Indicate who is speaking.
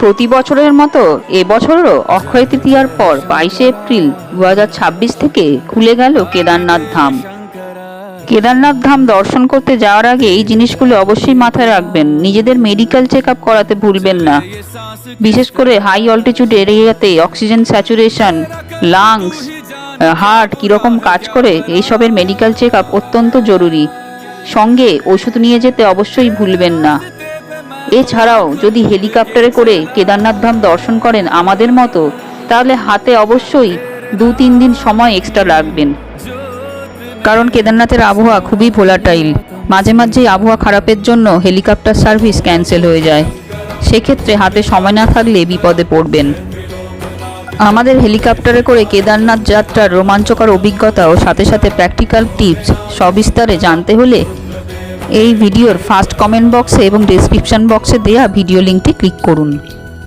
Speaker 1: প্রতি বছরের মতো এবছরও অক্ষয় তৃতীয়ার পর 22শে এপ্রিল 2026 থেকে খুলে গেল কেদারনাথ ধাম। কেদারনাথ ধাম দর্শন করতে যাওয়ার আগে এই জিনিসগুলো অবশ্যই মাথায় রাখবেন। নিজেদের মেডিকেল চেক আপ করাতে ভুলবেন না। বিশেষ করে হাই অল্টিটিউড এরিয়াতে অক্সিজেন স্যাচুরেশন, লাংস, হার্ট কীরকম কাজ করে এইসবের মেডিকেল চেক আপ অত্যন্ত জরুরি। সঙ্গে ওষুধ নিয়ে যেতে অবশ্যই ভুলবেন না। এছাড়াও যদি হেলিকপ্টারে করে কেদারনাথ ধাম দর্শন করেন আমাদের মতো, তাহলে হাতে অবশ্যই 2-3 দিন সময় এক্সট্রা রাখবেন। কারণ কেদারনাথের আবহাওয়া খুবই ভোলাটাইল। মাঝে মাঝেই আবহাওয়া খারাপের জন্য হেলিকপ্টার সার্ভিস ক্যান্সেল হয়ে যায়। সেক্ষেত্রে হাতে সময় না থাকলে বিপদে পড়বেন। আমাদের হেলিকপ্টারে করে কেদারনাথ যাত্রার রোমাঞ্চকর অভিজ্ঞতা ও সাথে সাথে প্র্যাকটিক্যাল টিপস সবিস্তারে জানতে হলে এই ভিডিওর ফার্স্ট কমেন্ট বক্সে এবং ডেসক্রিপশন বক্সে দেওয়া ভিডিও লিঙ্কটি ক্লিক করুন।